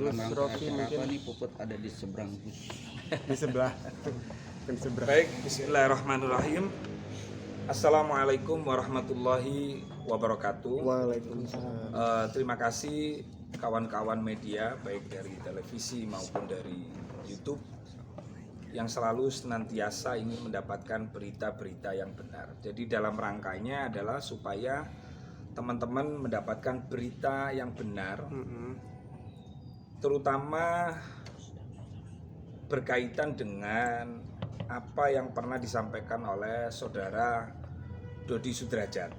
Gus Rocky mungkin apa nih Puput ada di seberang Gus. di sebelah. Di sebelah. Baik, bismillahirrahmanirrahim. Assalamualaikum warahmatullahi wabarakatuh. Waalaikumsalam. Terima kasih kawan-kawan media baik dari televisi maupun dari YouTube yang selalu senantiasa ingin mendapatkan berita-berita yang benar. Jadi dalam rangkanya adalah supaya teman-teman mendapatkan berita yang benar, terutama berkaitan dengan apa yang pernah disampaikan oleh saudara Dodi Sudrajat.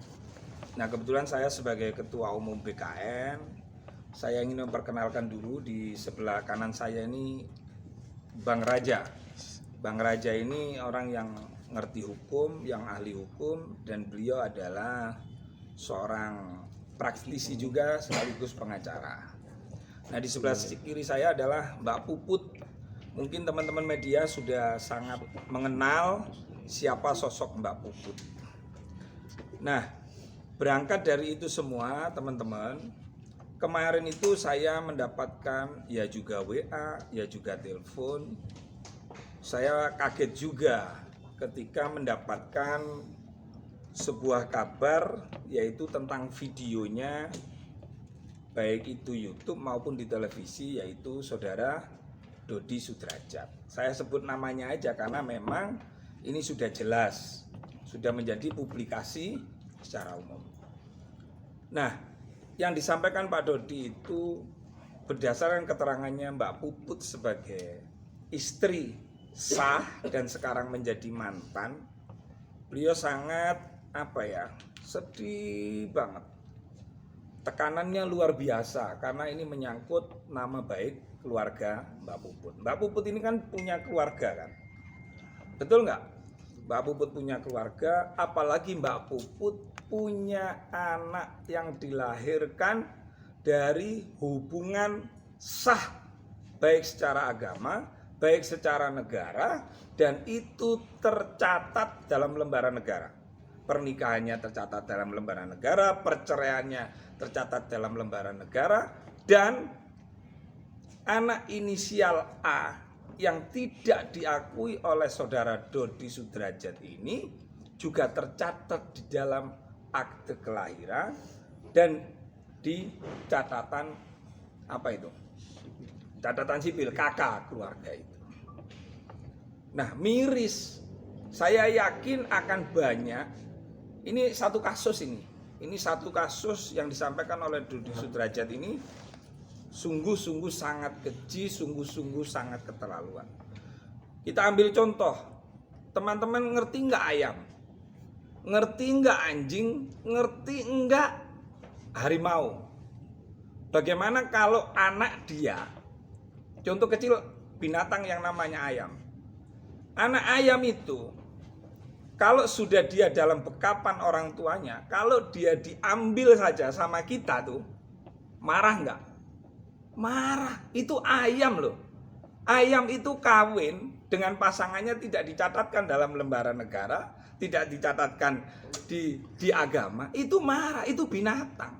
Nah, kebetulan saya sebagai Ketua Umum BKN, saya ingin memperkenalkan dulu. Di sebelah kanan saya ini Bang Raja. Bang Raja ini orang yang ngerti hukum, yang ahli hukum, dan beliau adalah seorang praktisi juga sekaligus pengacara. Nah, di sebelah kiri saya adalah Mbak Puput. Mungkin teman-teman media sudah sangat mengenal siapa sosok Mbak Puput. Nah, berangkat dari itu semua teman-teman, kemarin itu saya mendapatkan ya juga WA, ya juga telepon. Saya kaget juga ketika mendapatkan sebuah kabar yaitu tentang videonya baik itu YouTube maupun di televisi, yaitu saudara Dodi Sudrajat. Saya sebut namanya aja karena memang ini sudah jelas, sudah menjadi publikasi secara umum. Nah, yang disampaikan Pak Dodi itu berdasarkan keterangannya Mbak Puput sebagai istri sah dan sekarang menjadi mantan. Beliau sangat sedih banget. Tekanannya luar biasa karena ini menyangkut nama baik keluarga Mbak Puput. Mbak Puput ini kan punya keluarga kan, betul nggak? Mbak Puput punya keluarga, apalagi Mbak Puput punya anak yang dilahirkan dari hubungan sah, baik secara agama, baik secara negara, dan itu tercatat dalam lembaran negara. Pernikahannya tercatat dalam lembaran negara, perceraiannya tercatat dalam lembaran negara, dan anak inisial A yang tidak diakui oleh saudara Dodi Sudrajat ini juga tercatat di dalam akte kelahiran dan di catatan catatan sipil KK keluarga itu. Nah, miris. Saya yakin akan banyak. Ini satu kasus ini. Ini satu kasus yang disampaikan oleh Dodi Sudrajat ini sungguh-sungguh sangat keji, sungguh-sungguh sangat keterlaluan. Kita ambil contoh. Teman-teman ngerti nggak ayam? Ngerti nggak anjing? Ngerti nggak harimau? Bagaimana kalau anak dia, contoh kecil binatang yang namanya ayam. Anak ayam itu kalau sudah dia dalam bekapan orang tuanya, kalau dia diambil saja sama kita tuh, marah nggak? Marah. Itu ayam loh. Ayam itu kawin dengan pasangannya tidak dicatatkan dalam lembaran negara, tidak dicatatkan di agama, itu marah, itu binatang.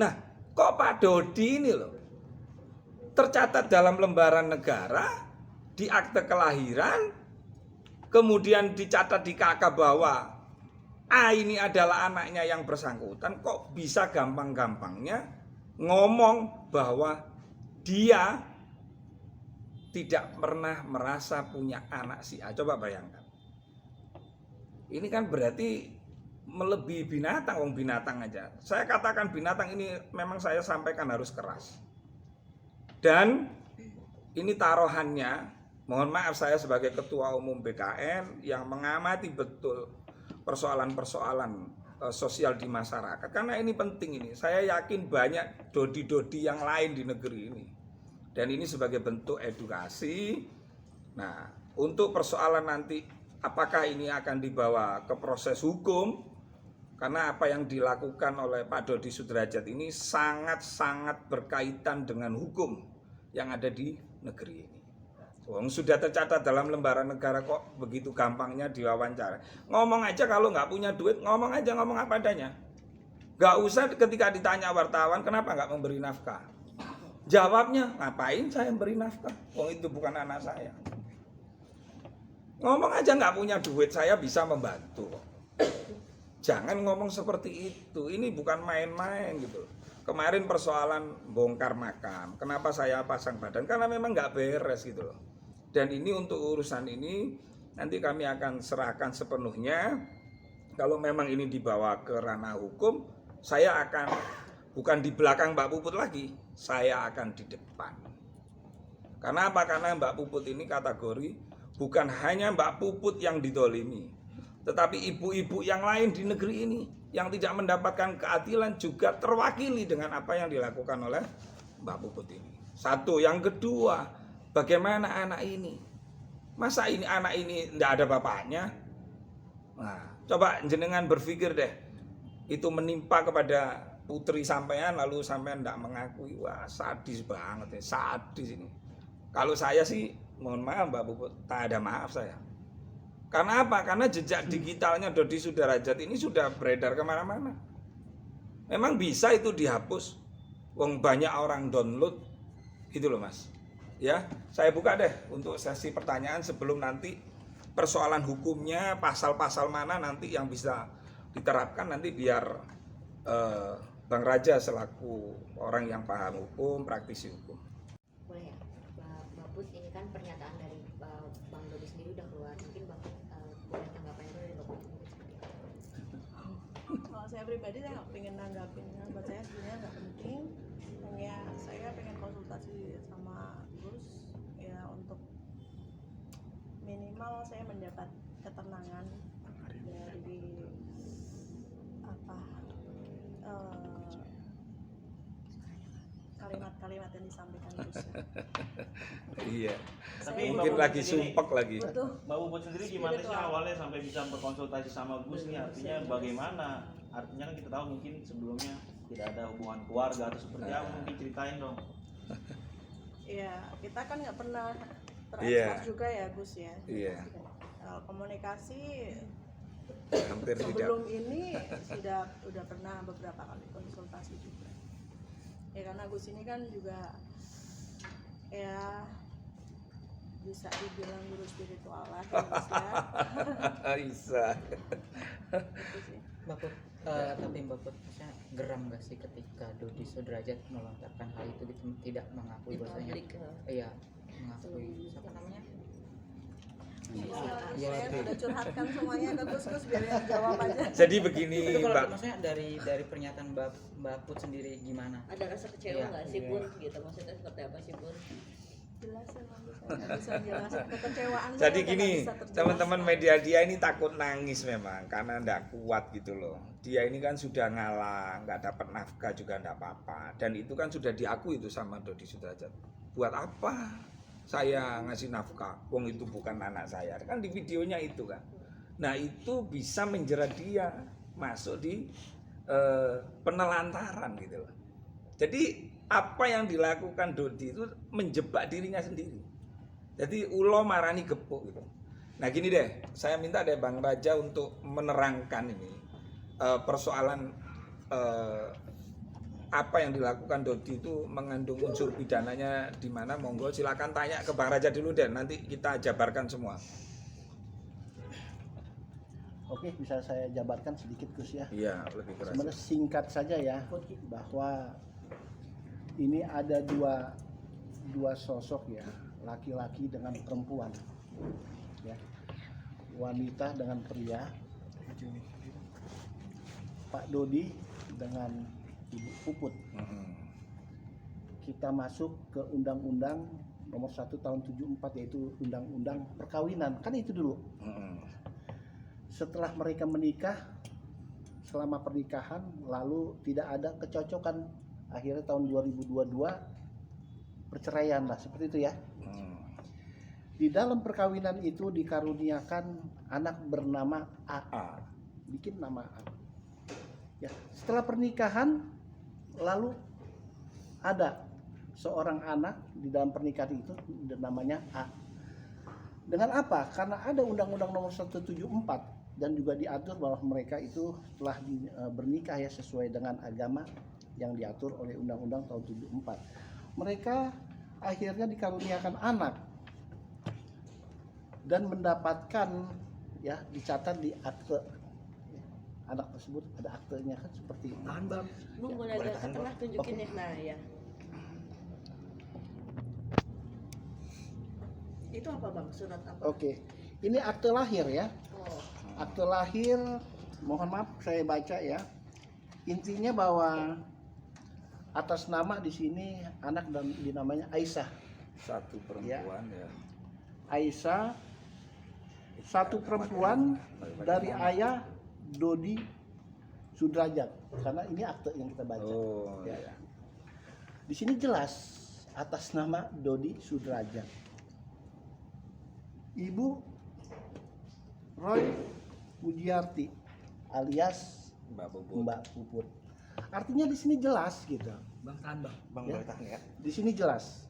Nah, kok Pak Dodi ini loh tercatat dalam lembaran negara, di akte kelahiran, kemudian dicatat di KK bahwa A ini adalah anaknya yang bersangkutan, kok bisa gampang-gampangnya ngomong bahwa dia tidak pernah merasa punya anak si A. Coba bayangkan. Ini kan berarti melebihi binatang, wong binatang aja. Saya katakan binatang ini memang saya sampaikan harus keras. Dan ini taruhannya, mohon maaf saya sebagai Ketua Umum BKN yang mengamati betul persoalan-persoalan sosial di masyarakat. Karena ini penting ini. Saya yakin banyak Dodi-Dodi yang lain di negeri ini. Dan ini sebagai bentuk edukasi. Nah, untuk persoalan nanti apakah ini akan dibawa ke proses hukum? Karena apa yang dilakukan oleh Pak Dodi Sudrajat ini sangat-sangat berkaitan dengan hukum yang ada di negeri ini. Sudah tercatat dalam lembaran negara, kok begitu gampangnya diwawancara. Ngomong aja kalau nggak punya duit, ngomong aja, ngomong apa adanya. Nggak usah ketika ditanya wartawan kenapa nggak memberi nafkah. Jawabnya, ngapain saya beri nafkah? Wong itu bukan anak saya. Ngomong aja nggak punya duit, saya bisa membantu. Jangan ngomong seperti itu. Ini bukan main-main gitu. Kemarin persoalan bongkar makam. Kenapa saya pasang badan? Karena memang nggak beres gitu loh. Dan ini untuk urusan ini nanti kami akan serahkan sepenuhnya. Kalau memang ini dibawa ke ranah hukum, saya akan bukan di belakang Mbak Puput lagi, saya akan di depan. Karena apa? Karena Mbak Puput ini kategori bukan hanya Mbak Puput yang didolimi, tetapi ibu-ibu yang lain di negeri ini yang tidak mendapatkan keadilan juga terwakili dengan apa yang dilakukan oleh Mbak Puput ini. Satu, yang kedua, bagaimana anak ini? Masa ini anak ini tidak ada bapaknya? Nah, coba jenengan berpikir deh, itu menimpa kepada putri sampean lalu sampean tidak mengakui. Wah, sadis banget ya, sadis ini. Kalau saya sih, mohon maaf Mbak Puput, tak ada maaf saya. Karena apa? Karena jejak digitalnya Dodi Sudrajat ini sudah beredar kemana-mana. Memang bisa itu dihapus. Wong banyak orang download, gitu loh Mas. Ya, saya buka deh untuk sesi pertanyaan sebelum nanti persoalan hukumnya, pasal-pasal mana nanti yang bisa diterapkan nanti biar Bang Raja selaku orang yang paham hukum, praktisi hukum. Boleh ya, Mbak Put, ini kan pernyataan dari Bang Dodi sendiri udah keluar, mungkin Bang Put boleh tanggapan dulu dari Bang Put seperti apa? Kalau saya pribadi saya nggak pengen nanggapin, buat saya sebenarnya nggak penting. Hanya saya pengen konsultasi sama Gus ya untuk minimal saya mendapat ketenangan dari apa kalimat-kalimat yang disampaikan Gus. Iya. Tapi Mungkin Mbak lagi Puput sendiri- sumpek lagi. Betul. Mbak Puput sendiri gimana sih awalnya sampai bisa berkonsultasi sama Gus nih? Artinya bagaimana? Artinya kan kita tahu mungkin sebelumnya tidak ada hubungan keluarga atau seperti apa, mungkin ceritain dong. Iya, kita kan nggak pernah Iya. terekspos juga ya Gus ya. Iya. Komunikasi Hampir tidak. sebelum ini udah pernah beberapa kali konsultasi juga. Ya karena Gus ini kan juga ya bisa dibilang guru spiritual lah ya, Gus ya. Bisa. Gitu sih. Mbak Put, tapi Mbak Put, maksudnya geram gak sih ketika Dodi Sudrajat melontarkan hal itu gitu, tidak mengakui Di bahwasanya publik, iya, mengakui siapa namanya? Ya, saya udah curhatkan semuanya ke Gus biar yang jawab aja. Jadi begini Itu kalau Mbak. maksudnya dari pernyataan Mbak Put sendiri gimana? Ada rasa kecewa Iya. nggak sih Bun? Gitu maksudnya seperti apa sih Bun? Jelas emang saya nggak bisa jelasin kekecewaan. Jadi saya gini, nggak bisa terjelaskan. teman-teman media dia ini takut nangis memang karena ndak kuat gitu loh. Dia ini kan sudah ngalah, nggak dapat nafkah juga ndak apa-apa. Dan itu kan sudah diakui itu sama Dodi Sudrajat. Buat apa saya ngasih nafkah? Wong itu bukan anak saya. Kan di videonya itu kan. Nah itu bisa menjerat dia masuk di penelantaran gitu loh. Jadi apa yang dilakukan Dodi itu menjebak dirinya sendiri. Jadi ulo marani gepuk gitu. Nah gini deh, saya minta deh Bang Raja untuk menerangkan ini persoalan apa yang dilakukan Dodi itu mengandung unsur pidananya di mana. Monggo silakan tanya ke Bang Raja dulu deh, nanti kita jabarkan semua. Oke, bisa saya jabarkan sedikit Gus ya. Iya, lebih keras. Sebenarnya singkat saja ya, bahwa ini ada dua sosok ya, laki-laki dengan perempuan, ya, wanita dengan pria, Pak Dodi dengan Ibu Puput. Kita masuk ke Undang-Undang Nomor 1 Tahun 74 yaitu Undang-Undang Perkawinan, kan itu dulu. Setelah mereka menikah, selama pernikahan lalu tidak ada kecocokan, akhirnya tahun 2022 perceraian lah, seperti itu ya. Di dalam perkawinan itu dikaruniakan anak bernama AA, bikin nama A. Ya, setelah pernikahan lalu ada seorang anak di dalam pernikahan itu namanya A. Dengan apa? Karena ada Undang-Undang Nomor 174 dan juga diatur bahwa mereka itu telah bernikah ya sesuai dengan agama yang diatur oleh Undang-Undang tahun 74. mereka akhirnya dikaruniakan anak dan mendapatkan ya dicatat di akte anak tersebut, ada aktenya kan seperti itu. Bang, boleh agak ke tengah tunjukin ya. Nah ya. Itu apa bang? Surat apa? Oke, ini akte lahir ya. Oh, Akte lahir, mohon maaf saya baca ya. Intinya bahwa atas nama di sini anak dan dinamanya Aisyah. Satu perempuan ya. Aisyah, satu perempuan dari ayah Dodi Sudrajat. Karena ini akte yang kita baca. Oh Ya. ya. Di sini jelas atas nama Dodi Sudrajat. Ibu Roy Pujiarti alias Mbak Bobo. Mbak Puput. Artinya di sini jelas gitu. Bang Ya. boleh tahan ya. Di sini jelas.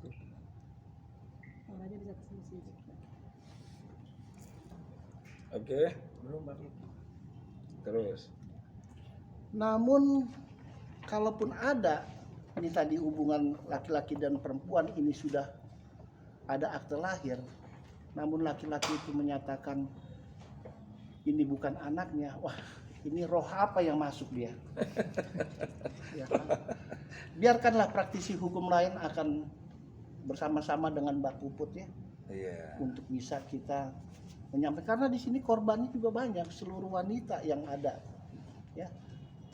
Namanya bisa kesini sini. Oke. Belum Bang. Terus. Namun kalaupun ada ini tadi hubungan laki-laki dan perempuan ini sudah ada akte lahir, namun laki-laki itu menyatakan ini bukan anaknya, wah ini roh apa yang masuk dia? Ya kan? Biarkanlah praktisi hukum lain akan bersama-sama dengan Mbak Puput ya Iya. untuk bisa kita menyampaikan, karena di sini korbannya juga banyak, seluruh wanita yang ada ya,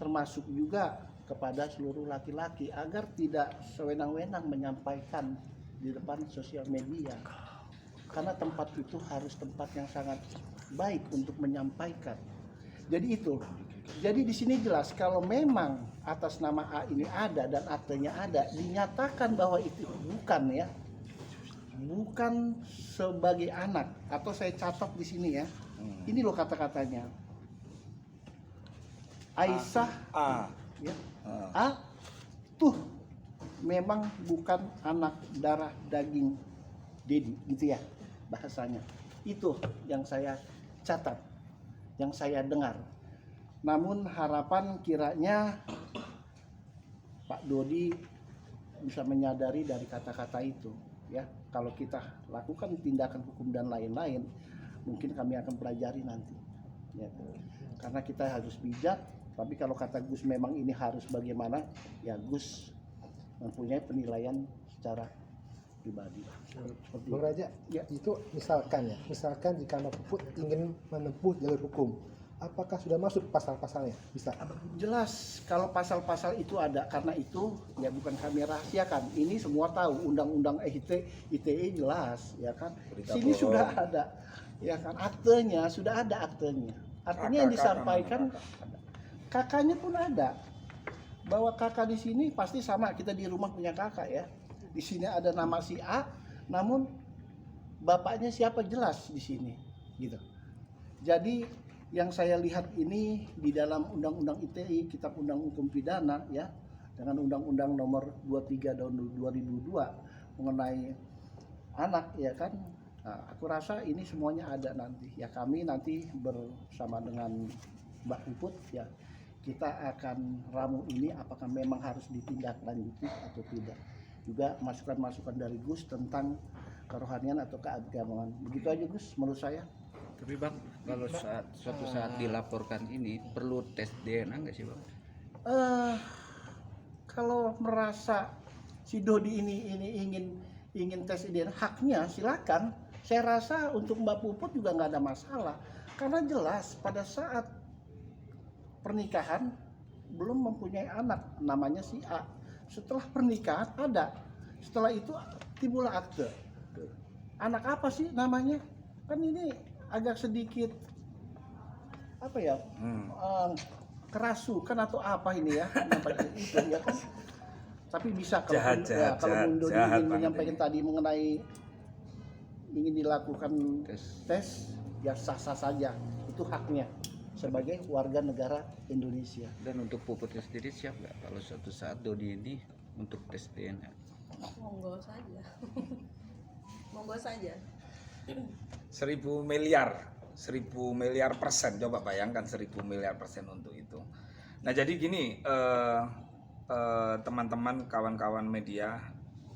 termasuk juga kepada seluruh laki-laki agar tidak sewenang-wenang menyampaikan di depan sosial media, karena tempat itu harus tempat yang sangat baik untuk menyampaikan. Jadi itu, jadi di sini jelas kalau memang atas nama A ini ada dan aktenya ada, dinyatakan bahwa itu bukan ya, bukan sebagai anak, atau saya catat di sini ya. Ini loh kata-katanya. Aisyah A. ya. A. A tuh memang bukan anak darah daging Dedi gitu ya bahasanya. Itu yang saya catat, yang saya dengar. Namun harapan kiranya Pak Dodi bisa menyadari dari kata-kata itu ya. Kalau kita lakukan tindakan hukum dan lain-lain, mungkin kami akan pelajari nanti ya. Karena kita harus bijak. Tapi kalau kata Gus memang ini harus bagaimana, ya Gus mempunyai penilaian secara pribadi. Seperti Bang Raja, Ya. itu misalkan jika Mbak Puput ingin menempuh jalur hukum, apakah sudah masuk pasal-pasalnya? Bisa? Jelas kalau pasal-pasal itu ada, karena itu ya bukan kami rahasiakan. Ini semua tahu, undang-undang ITE jelas ya kan. Berita Sini bohong. sudah ada ya kan, aktenya sudah ada aktenya. Artinya yang disampaikan kakaknya pun ada. Bahwa kakak di sini pasti sama, kita di rumah punya kakak ya. Di sini ada nama si A, namun bapaknya siapa jelas di sini gitu. Jadi yang saya lihat ini di dalam Undang-Undang ITE, Kitab Undang Hukum Pidana ya, dengan Undang-Undang Nomor 23 tahun 2002 mengenai anak ya kan. Nah, aku rasa ini semuanya ada nanti. Ya kami nanti bersama dengan Mbak Puput ya, kita akan ramu ini apakah memang harus ditindaklanjuti atau tidak. Juga masukan-masukan dari Gus tentang kerohanian atau keagamaan. Begitu aja Gus menurut saya. Tapi Bang, kalau suatu saat dilaporkan ini perlu tes DNA nggak sih Bang? Kalau merasa si Dodi ini ingin tes DNA, haknya silakan. Saya rasa untuk Mbak Puput juga nggak ada masalah, karena jelas pada saat pernikahan belum mempunyai anak, namanya si A. Setelah pernikahan ada, setelah itu timbullah akte. Anak apa sih namanya? Kan ini agak sedikit apa ya, kerasukan atau apa ini ya, menyampaikan itu ya kan. Tapi bisa kalau kalau Bung Dodi ingin menyampaikan tadi mengenai ingin dilakukan tes ya sah-sah saja, itu haknya sebagai warga negara Indonesia. Dan untuk Puputnya sendiri siap nggak kalau suatu saat Dodi ini untuk tes DNA? Monggo saja. Monggo saja. 1.000 miliar persen, coba bayangkan 1.000 miliar persen untuk itu. Nah jadi gini teman-teman, kawan-kawan media,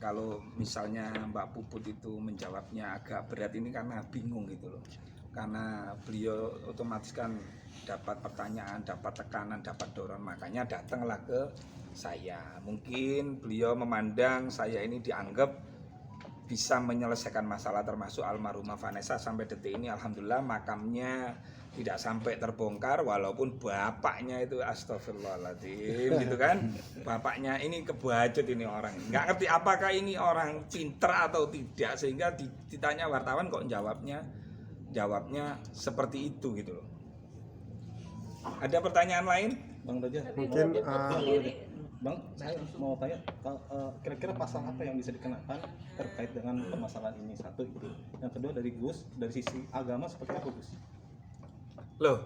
kalau misalnya Mbak Puput itu menjawabnya agak berat ini karena bingung gitu loh. Karena beliau otomatis kan dapat pertanyaan, dapat tekanan, dapat dorong, makanya datanglah ke saya. Mungkin beliau memandang saya ini dianggap bisa menyelesaikan masalah, termasuk almarhumah Vanessa. Sampai detik ini alhamdulillah makamnya tidak sampai terbongkar, walaupun bapaknya itu astagfirullahaladzim gitu kan. Bapaknya ini kebacut ini orang, nggak ngerti apakah ini orang pinter atau tidak, sehingga ditanya wartawan kok jawabnya seperti itu gitu loh. Ada pertanyaan lain? Bang Raja, Mungkin Bang, saya mau tanya, kira-kira pasal apa yang bisa dikenakan terkait dengan permasalahan ini? Satu itu. Yang kedua dari Gus, dari sisi agama seperti apa Gus? Loh,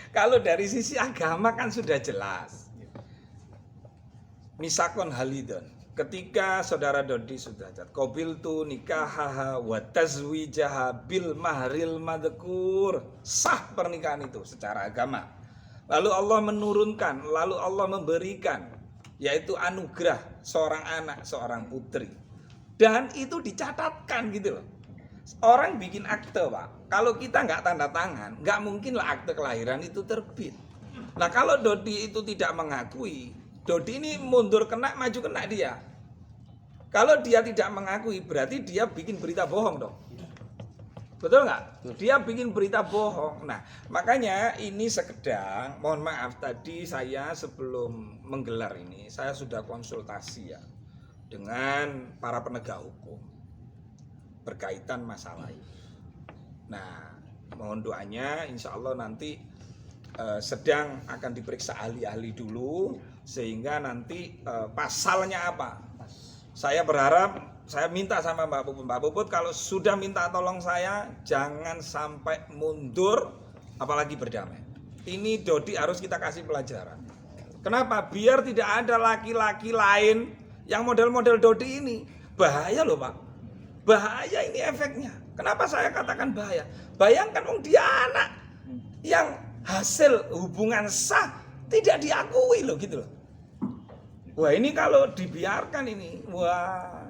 kalau dari sisi agama kan sudah jelas. Misakon halidon. Ketika saudara Dodi Sudrajat qabiltu nikahaha wa tazwijaha bil mahril madhkur, sah pernikahan itu secara agama. Lalu Allah menurunkan, lalu Allah memberikan, yaitu anugerah seorang anak, seorang putri. Dan itu dicatatkan gitu loh. Orang bikin akte, Pak. Kalau kita nggak tanda tangan, nggak mungkin lah akte kelahiran itu terbit. Nah kalau Dodi itu tidak mengakui, Dodi ini mundur kena, maju kena dia. Kalau dia tidak mengakui, berarti dia bikin berita bohong dong. Betul nggak? Dia bikin berita bohong. Nah, makanya ini sekedar, mohon maaf tadi saya sebelum menggelar ini, saya sudah konsultasi ya dengan para penegak hukum berkaitan masalah ini. Nah, mohon doanya, insya Allah nanti sedang akan diperiksa ahli-ahli dulu, sehingga nanti pasalnya apa. Saya berharap, saya minta sama Mbak Puput kalau sudah minta tolong saya, jangan sampai mundur, apalagi berdamai. Ini Dodi harus kita kasih pelajaran. Kenapa? Biar tidak ada laki-laki lain yang model-model Dodi ini. Bahaya loh Pak. Bahaya ini efeknya. Kenapa saya katakan bahaya? Bayangkan dia anak yang hasil hubungan sah tidak diakui loh gitu loh. Wah ini kalau dibiarkan ini, wah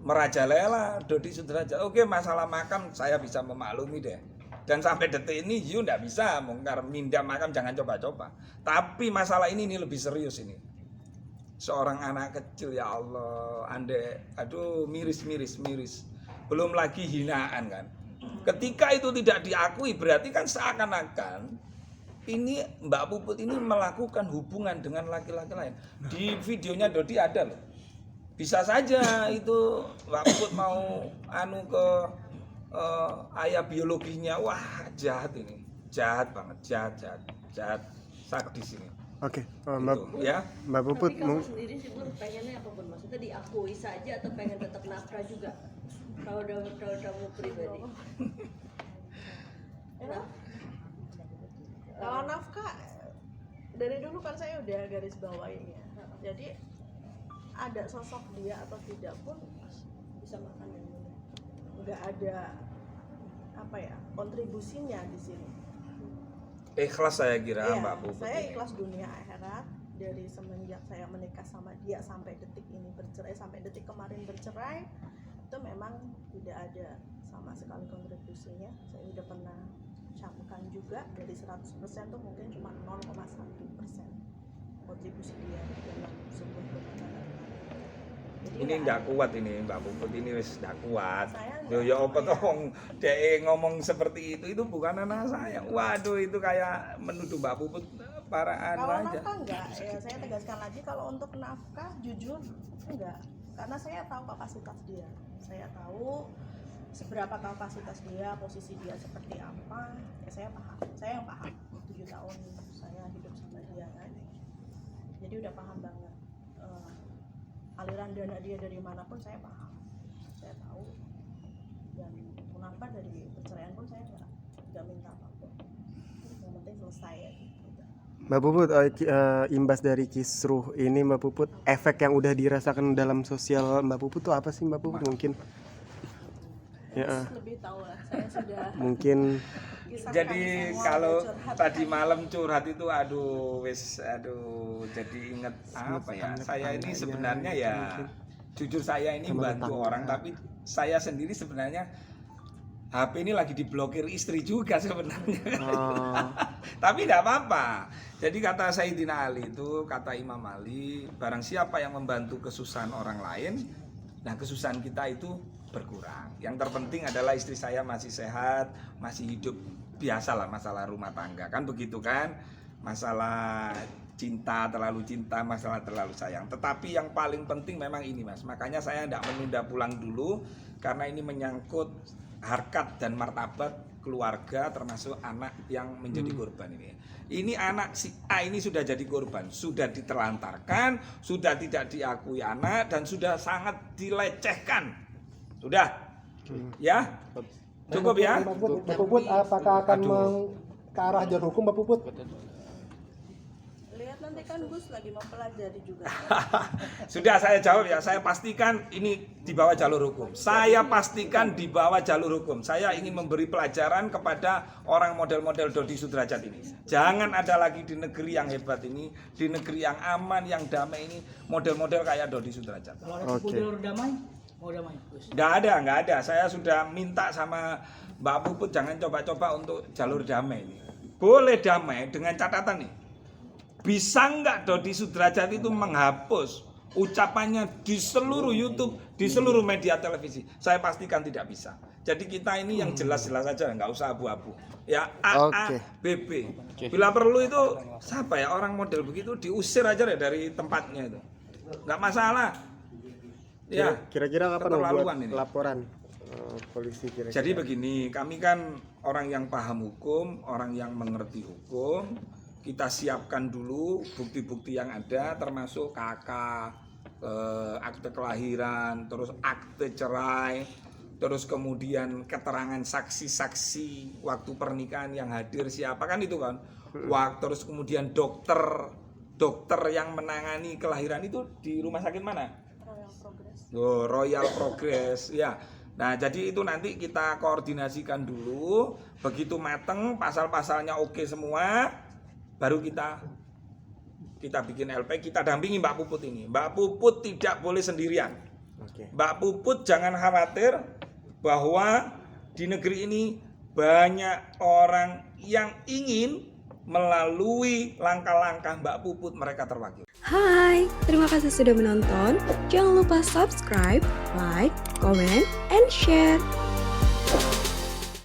merajalela Dodi Sudrajat. Oke, masalah makam saya bisa memaklumi deh. Dan sampai detik ini you nggak bisa mungkar mindah makam, jangan coba-coba. Tapi masalah ini lebih serius ini. Seorang anak kecil, ya Allah, aduh miris. Belum lagi hinaan kan. Ketika itu tidak diakui, berarti kan seakan-akan ini Mbak Puput ini melakukan hubungan dengan laki-laki lain. Di videonya Dodi ada loh. Bisa saja itu Mbak Puput mau ke ayah biologinya. Wah jahat ini, jahat banget, jahat sadis ini. Oke, Mbak Puput. Tapi kamu sendiri sih Bun, pengennya apa Bun? Maksudnya diakui saja atau pengen tetap nafkah juga? Kalau kamu pribadi. Kalau nafkah dari dulu kan saya udah garis bawain ya. Jadi ada sosok dia atau tidak pun bisa makan dan minum. Nggak ada kontribusinya di sini. Ikhlas saya kira Iya, Mbak Puput. Saya ikhlas dunia akhirat dari semenjak saya menikah sama dia sampai detik ini bercerai, sampai detik kemarin bercerai, itu memang tidak ada sama sekali kontribusinya. Saya udah pernah camkan juga dari 100% tuh mungkin cuma 0,1% kontribusi dia dalam sebuah rumah tangga. Ini ndak kuat ini Mbak Puput, ini wis ndak kuat. Saya Ya apa toh dia ngomong seperti itu bukan anak saya. Waduh itu kayak menuduh Mbak Puput para kalau aja. nafkah enggak, ya saya tegaskan lagi kalau untuk nafkah jujur enggak, karena saya tahu kapasitas dia, saya tahu seberapa kapasitas dia, posisi dia seperti apa, ya saya paham, saya yang paham 7 tahun saya hidup sama dia kan, jadi udah paham banget aliran dana dia dari manapun saya paham, saya tahu, dan kenapa dari perceraian pun saya nggak minta apapun, yang penting selesai ya. Mbak Puput, imbas dari kisruh ini Mbak Puput, efek yang udah dirasakan dalam sosial Mbak Puput tuh apa sih Mbak Puput mungkin? Ya. Lebih tahu lah, saya sudah. Mungkin. Jadi kalau tadi malam curhat itu jadi inget apa ya? Saya ini sebenarnya ya Jujur saya ini Sama bantu tetangga. orang, tapi saya sendiri sebenarnya HP ini lagi diblokir istri juga sebenarnya. Oh. Tapi tidak apa-apa. Jadi kata Sayyidina Ali itu, kata Imam Ali, barang siapa yang membantu kesusahan orang lain, nah kesusahan kita itu berkurang. Yang terpenting adalah istri saya masih sehat, masih hidup, biasalah masalah rumah tangga. Kan begitu kan? Masalah cinta, masalah terlalu sayang. Tetapi yang paling penting memang ini Mas. Makanya saya tidak menunda pulang dulu, karena ini menyangkut harkat dan martabat keluarga termasuk anak yang menjadi korban ini. Ini anak si A ini sudah jadi korban, sudah ditelantarkan, sudah tidak diakui anak, dan sudah sangat dilecehkan. Sudah, ya, cukup ya. Mbak Puput, apakah akan ke arah jalur hukum, Mbak Puput? Lihat nanti kan Gus lagi mempelajari juga. Sudah saya jawab ya, saya pastikan ini di bawah jalur hukum. Saya pastikan di bawah jalur hukum. Saya ingin memberi pelajaran kepada orang model-model Dodi Sudrajat ini. Jangan ada lagi di negeri yang hebat ini, di negeri yang aman, yang damai ini, model-model kayak Dodi Sudrajat. Oke. Nggak ada. Saya sudah minta sama Mbak Puput jangan coba-coba untuk jalur damai ini. Boleh damai dengan catatan nih. Bisa nggak Dodi Sudrajat itu menghapus ucapannya di seluruh YouTube, di seluruh media televisi? Saya pastikan tidak bisa. Jadi kita ini yang jelas-jelas saja, nggak usah abu-abu. Ya A, Oke. B, B. Bila perlu itu siapa ya orang model begitu diusir aja deh dari tempatnya itu. Nggak masalah. Ya. Kira-kira kapan mau keterlaluan buat ini. laporan polisi kira-kira? Jadi begini, kami kan orang yang paham hukum, orang yang mengerti hukum. Kita siapkan dulu bukti-bukti yang ada, termasuk KK, akte kelahiran, terus akte cerai, terus kemudian keterangan saksi-saksi waktu pernikahan yang hadir siapa, kan itu kan. Terus kemudian dokter yang menangani kelahiran itu di rumah sakit mana? Royal Progress ya. Nah, jadi itu nanti kita koordinasikan dulu. Begitu mateng, pasal-pasalnya oke semua, baru kita bikin LP, kita dampingi Mbak Puput ini. Mbak Puput tidak boleh sendirian. Mbak Puput jangan khawatir bahwa di negeri ini banyak orang yang ingin melalui langkah-langkah Mbak Puput mereka terwakili. Hai, terima kasih sudah menonton. Jangan lupa subscribe, like, comment, and share.